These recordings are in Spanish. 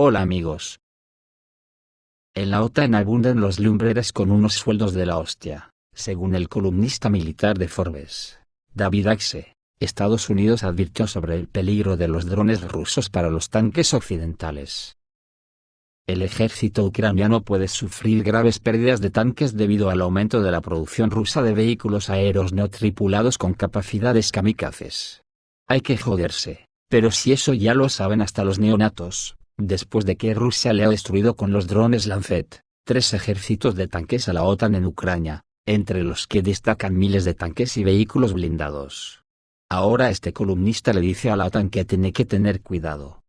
Hola amigos. En la OTAN abundan los lumbreras con unos sueldos de la hostia, según el columnista militar de Forbes, David Axe. Estados Unidos advirtió sobre el peligro de los drones rusos para los tanques occidentales. El ejército ucraniano puede sufrir graves pérdidas de tanques debido al aumento de la producción rusa de vehículos aéreos no tripulados con capacidades kamikazes. Hay que joderse, pero si eso ya lo saben hasta los neonatos. Después de que Rusia le ha destruido con los drones Lancet 3 ejércitos de tanques a la OTAN en Ucrania, entre los que destacan miles de tanques y vehículos blindados. Ahora este columnista le dice a la OTAN que tiene que tener cuidado.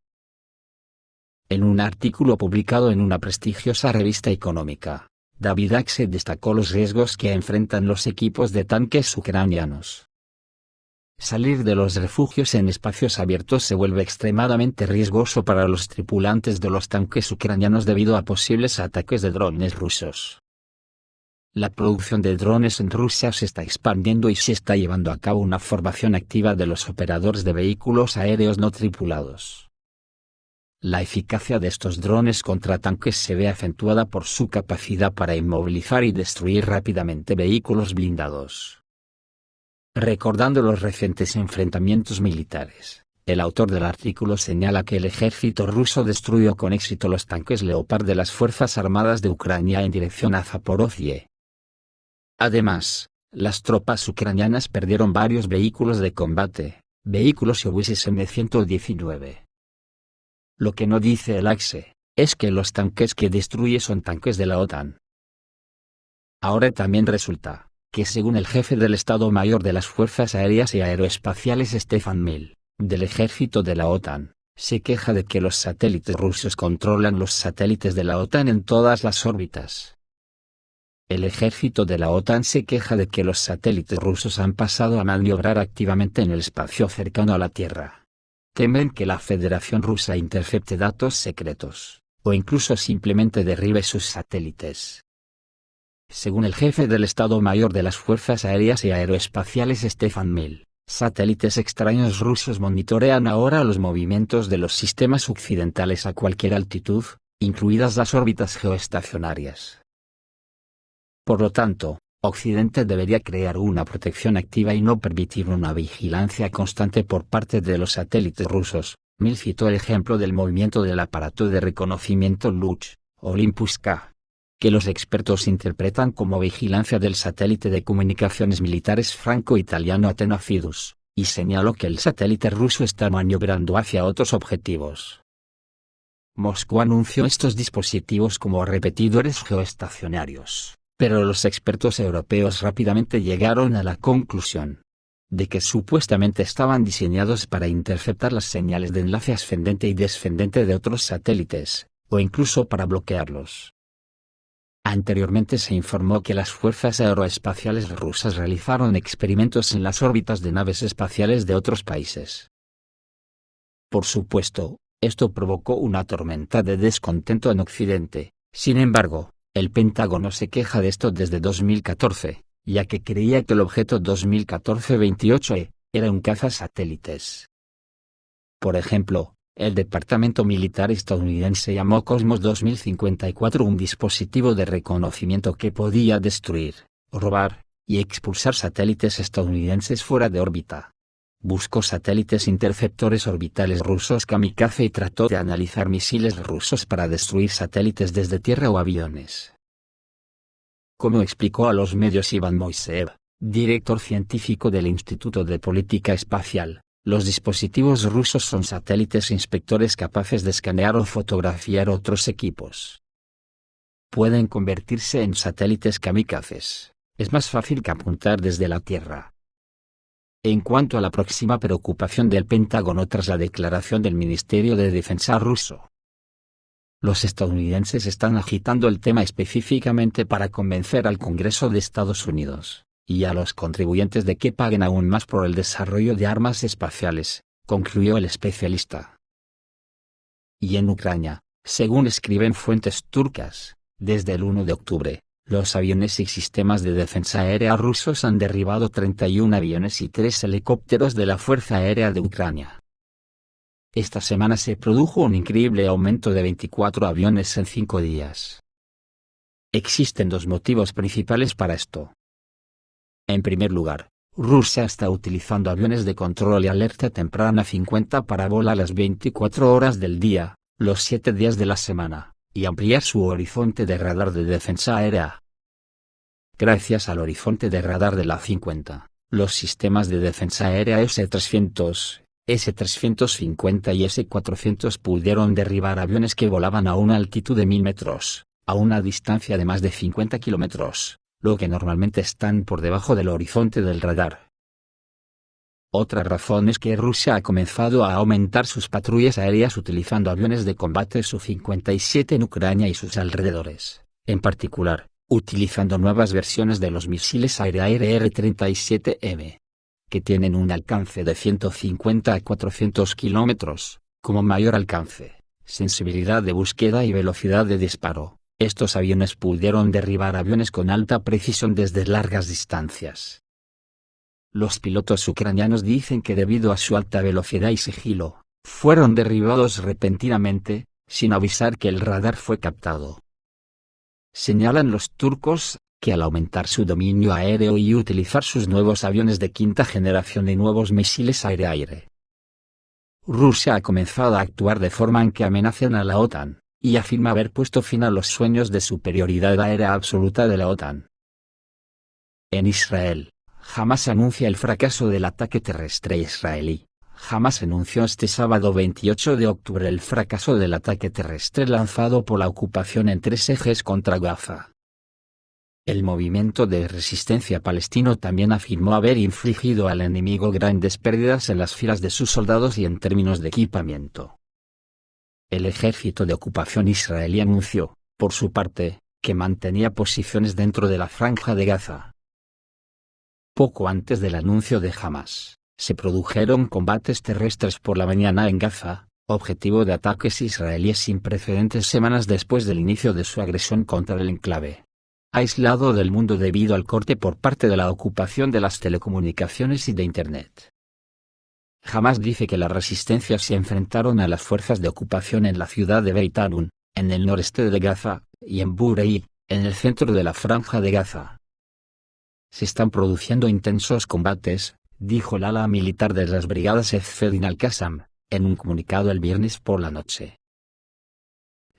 En un artículo publicado en una prestigiosa revista económica, David Axe destacó los riesgos que enfrentan los equipos de tanques ucranianos. Salir de los refugios en espacios abiertos se vuelve extremadamente riesgoso para los tripulantes de los tanques ucranianos debido a posibles ataques de drones rusos. La producción de drones en Rusia se está expandiendo y se está llevando a cabo una formación activa de los operadores de vehículos aéreos no tripulados. La eficacia de estos drones contra tanques se ve acentuada por su capacidad para inmovilizar y destruir rápidamente vehículos blindados. Recordando los recientes enfrentamientos militares, el autor del artículo señala que el ejército ruso destruyó con éxito los tanques Leopard de las Fuerzas Armadas de Ucrania en dirección a Zaporozhye. Además, las tropas ucranianas perdieron varios vehículos de combate, vehículos y obuses M119. Lo que no dice el Axe, es que los tanques que destruye son tanques de la OTAN. Ahora también resulta que según el jefe del Estado Mayor de las Fuerzas Aéreas y Aeroespaciales Stefan Mil, del ejército de la OTAN, se queja de que los satélites rusos controlan los satélites de la OTAN en todas las órbitas. El ejército de la OTAN se queja de que los satélites rusos han pasado a maniobrar activamente en el espacio cercano a la Tierra. Temen que la Federación Rusa intercepte datos secretos, o incluso simplemente derribe sus satélites. Según el jefe del Estado Mayor de las Fuerzas Aéreas y Aeroespaciales Stefan Mil, satélites extraños rusos monitorean ahora los movimientos de los sistemas occidentales a cualquier altitud, incluidas las órbitas geoestacionarias. Por lo tanto, Occidente debería crear una protección activa y no permitir una vigilancia constante por parte de los satélites rusos. Mil citó el ejemplo del movimiento del aparato de reconocimiento Luch, Olympus-K, que los expertos interpretan como vigilancia del satélite de comunicaciones militares franco-italiano Athena Fidus, y señaló que el satélite ruso está maniobrando hacia otros objetivos. Moscú anunció estos dispositivos como repetidores geoestacionarios, pero los expertos europeos rápidamente llegaron a la conclusión de que supuestamente estaban diseñados para interceptar las señales de enlace ascendente y descendente de otros satélites, o incluso para bloquearlos. Anteriormente se informó que las fuerzas aeroespaciales rusas realizaron experimentos en las órbitas de naves espaciales de otros países. Por supuesto, esto provocó una tormenta de descontento en Occidente. Sin embargo, el Pentágono se queja de esto desde 2014, ya que creía que el objeto 2014-28E era un cazasatélites. Por ejemplo, el Departamento Militar estadounidense llamó Cosmos 2054 un dispositivo de reconocimiento que podía destruir, robar, y expulsar satélites estadounidenses fuera de órbita. Buscó satélites interceptores orbitales rusos kamikaze y trató de analizar misiles rusos para destruir satélites desde tierra o aviones. Como explicó a los medios Iván Moiseev, director científico del Instituto de Política Espacial, los dispositivos rusos son satélites inspectores capaces de escanear o fotografiar otros equipos. Pueden convertirse en satélites kamikazes. Es más fácil que apuntar desde la Tierra. En cuanto a la próxima preocupación del Pentágono tras la declaración del Ministerio de Defensa ruso, los estadounidenses están agitando el tema específicamente para convencer al Congreso de Estados Unidos y a los contribuyentes de que paguen aún más por el desarrollo de armas espaciales, concluyó el especialista. Y en Ucrania, según escriben fuentes turcas, desde el 1 de octubre, los aviones y sistemas de defensa aérea rusos han derribado 31 aviones y 3 helicópteros de la Fuerza Aérea de Ucrania. esta semana se produjo un increíble aumento de 24 aviones en 5 días. Existen dos motivos principales para esto. En primer lugar, Rusia está utilizando aviones de control y alerta temprana 50 para volar las 24 horas del día, los 7 días de la semana, y ampliar su horizonte de radar de defensa aérea. Gracias al horizonte de radar de la 50, los sistemas de defensa aérea S-300, S-350 y S-400 pudieron derribar aviones que volaban a una altitud de 1000 metros, a una distancia de más de 50 kilómetros, lo que normalmente están por debajo del horizonte del radar. Otra razón es que Rusia ha comenzado a aumentar sus patrullas aéreas utilizando aviones de combate Su-57 en Ucrania y sus alrededores, en particular, utilizando nuevas versiones de los misiles aire-aire R-37M, que tienen un alcance de 150 a 400 kilómetros, como mayor alcance, sensibilidad de búsqueda y velocidad de disparo. Estos aviones pudieron derribar aviones con alta precisión desde largas distancias. Los pilotos ucranianos dicen que debido a su alta velocidad y sigilo, fueron derribados repentinamente, sin avisar que el radar fue captado. Señalan los turcos, que al aumentar su dominio aéreo y utilizar sus nuevos aviones de quinta generación y nuevos misiles aire-aire, Rusia ha comenzado a actuar de forma en que amenacen a la OTAN, y afirma haber puesto fin a los sueños de superioridad aérea absoluta de la OTAN. En Israel, Hamás anuncia el fracaso del ataque terrestre israelí. Hamás anunció este sábado 28 de octubre el fracaso del ataque terrestre lanzado por la ocupación en 3 ejes contra Gaza. El movimiento de resistencia palestino también afirmó haber infligido al enemigo grandes pérdidas en las filas de sus soldados y en términos de equipamiento. El ejército de ocupación israelí anunció, por su parte, que mantenía posiciones dentro de la franja de Gaza. Poco antes del anuncio de Hamás, se produjeron combates terrestres por la mañana en Gaza, objetivo de ataques israelíes sin precedentes semanas después del inicio de su agresión contra el enclave, aislado del mundo debido al corte por parte de la ocupación de las telecomunicaciones y de Internet. Hamás dice que las resistencias se enfrentaron a las fuerzas de ocupación en la ciudad de Beit Hanun, en el noreste de Gaza, y en Bureid, en el centro de la franja de Gaza. Se están produciendo intensos combates, dijo el ala militar de las brigadas Ezfedin al-Qassam, en un comunicado el viernes por la noche.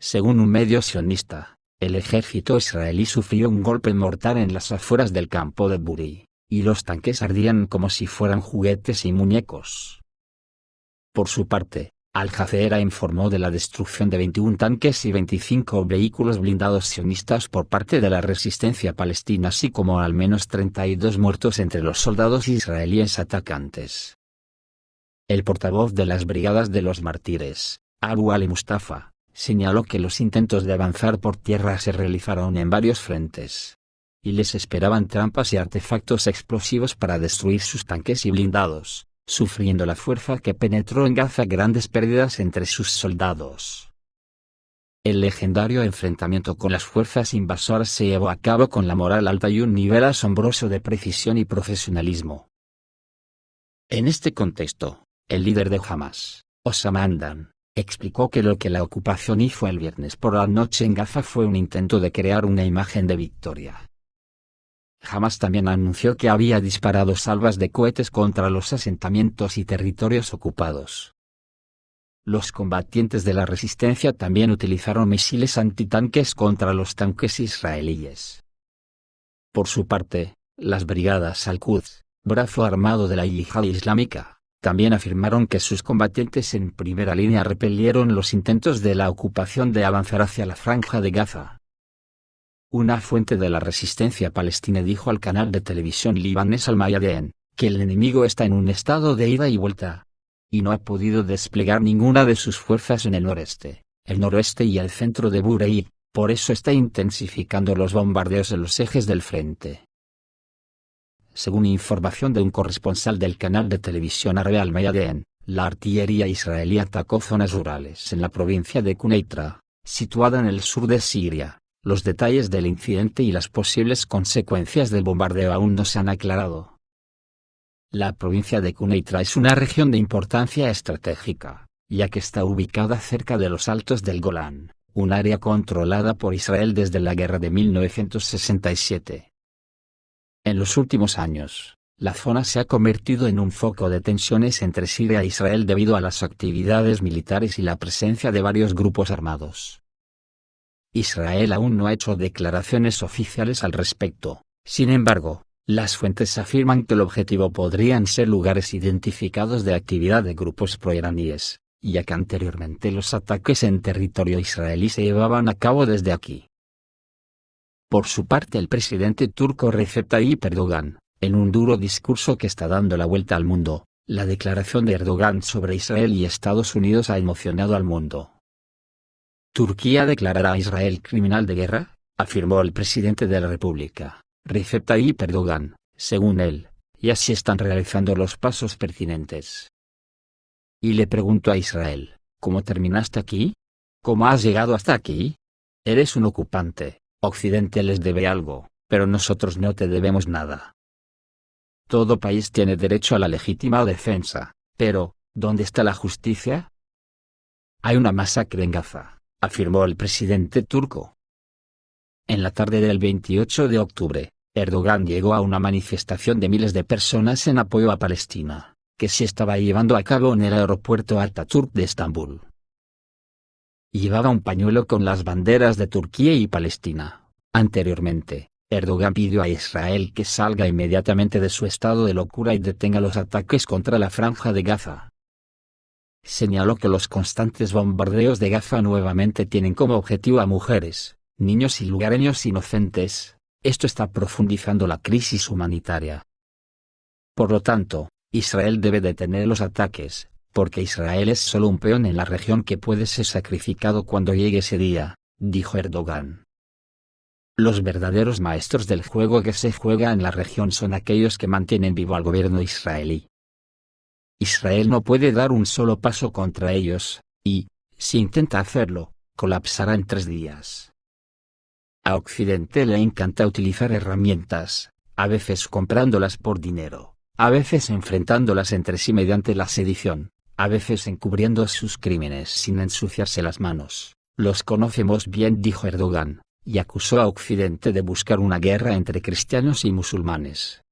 Según un medio sionista, el ejército israelí sufrió un golpe mortal en las afueras del campo de Bureid, y los tanques ardían como si fueran juguetes y muñecos. Por su parte, Al Jazeera informó de la destrucción de 21 tanques y 25 vehículos blindados sionistas por parte de la resistencia palestina, así como al menos 32 muertos entre los soldados israelíes atacantes. El portavoz de las Brigadas de los Mártires, Abu Ali Mustafa, señaló que los intentos de avanzar por tierra se realizaron en varios frentes, y les esperaban trampas y artefactos explosivos para destruir sus tanques y blindados, sufriendo la fuerza que penetró en Gaza grandes pérdidas entre sus soldados. El legendario enfrentamiento con las fuerzas invasoras se llevó a cabo con la moral alta y un nivel asombroso de precisión y profesionalismo. En este contexto, el líder de Hamás, Osama Hamdan, explicó que lo que la ocupación hizo el viernes por la noche en Gaza fue un intento de crear una imagen de victoria. Hamás también anunció que había disparado salvas de cohetes contra los asentamientos y territorios ocupados. Los combatientes de la resistencia también utilizaron misiles antitanques contra los tanques israelíes. Por su parte, las brigadas Al-Quds, brazo armado de la Yihad Islámica, también afirmaron que sus combatientes en primera línea repelieron los intentos de la ocupación de avanzar hacia la franja de Gaza. Una fuente de la resistencia palestina dijo al canal de televisión libanés Al-Mayadeen, que el enemigo está en un estado de ida y vuelta, y no ha podido desplegar ninguna de sus fuerzas en el noreste, el noroeste y el centro de Bureid, por eso está intensificando los bombardeos en los ejes del frente. Según información de un corresponsal del canal de televisión árabe Al-Mayadeen, la artillería israelí atacó zonas rurales en la provincia de Quneitra, situada en el sur de Siria. Los detalles del incidente y las posibles consecuencias del bombardeo aún no se han aclarado. La provincia de Quneitra es una región de importancia estratégica, ya que está ubicada cerca de los Altos del Golán, un área controlada por Israel desde la guerra de 1967. En los últimos años, la zona se ha convertido en un foco de tensiones entre Siria e Israel debido a las actividades militares y la presencia de varios grupos armados. Israel aún no ha hecho declaraciones oficiales al respecto. Sin embargo, las fuentes afirman que el objetivo podrían ser lugares identificados de actividad de grupos proiraníes, ya que anteriormente los ataques en territorio israelí se llevaban a cabo desde aquí. Por su parte, el presidente turco Recep Tayyip Erdogan, en un duro discurso que está dando la vuelta al mundo, la declaración de Erdogan sobre Israel y Estados Unidos ha emocionado al mundo. ¿Turquía declarará a Israel criminal de guerra?, afirmó el presidente de la República, Recep Tayyip Erdogan, según él, y así están realizando los pasos pertinentes. Y le preguntó a Israel, ¿cómo terminaste aquí? ¿Cómo has llegado hasta aquí? Eres un ocupante, Occidente les debe algo, pero nosotros no te debemos nada. Todo país tiene derecho a la legítima defensa, pero, ¿dónde está la justicia? Hay una masacre en Gaza, afirmó el presidente turco. En la tarde del 28 de octubre, Erdogan llegó a una manifestación de miles de personas en apoyo a Palestina, que se estaba llevando a cabo en el aeropuerto Atatürk de Estambul. Llevaba un pañuelo con las banderas de Turquía y Palestina. Anteriormente, Erdogan pidió a Israel que salga inmediatamente de su estado de locura y detenga los ataques contra la Franja de Gaza. Señaló que los constantes bombardeos de Gaza nuevamente tienen como objetivo a mujeres, niños y lugareños inocentes. Esto está profundizando la crisis humanitaria. Por lo tanto, Israel debe detener los ataques, porque Israel es solo un peón en la región que puede ser sacrificado cuando llegue ese día, dijo Erdogan. Los verdaderos maestros del juego que se juega en la región son aquellos que mantienen vivo al gobierno israelí. Israel no puede dar un solo paso contra ellos, y, si intenta hacerlo, colapsará en 3 días. A Occidente le encanta utilizar herramientas, a veces comprándolas por dinero, a veces enfrentándolas entre sí mediante la sedición, a veces encubriendo sus crímenes sin ensuciarse las manos. Los conocemos bien, dijo Erdogan, y acusó a Occidente de buscar una guerra entre cristianos y musulmanes.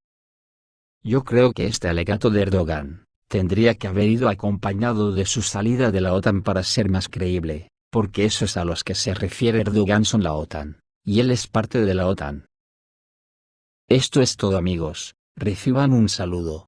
Yo creo que este alegato de Erdogan tendría que haber ido acompañado de su salida de la OTAN para ser más creíble, porque esos a los que se refiere Erdogan son la OTAN, y él es parte de la OTAN. Esto es todo, amigos, reciban un saludo.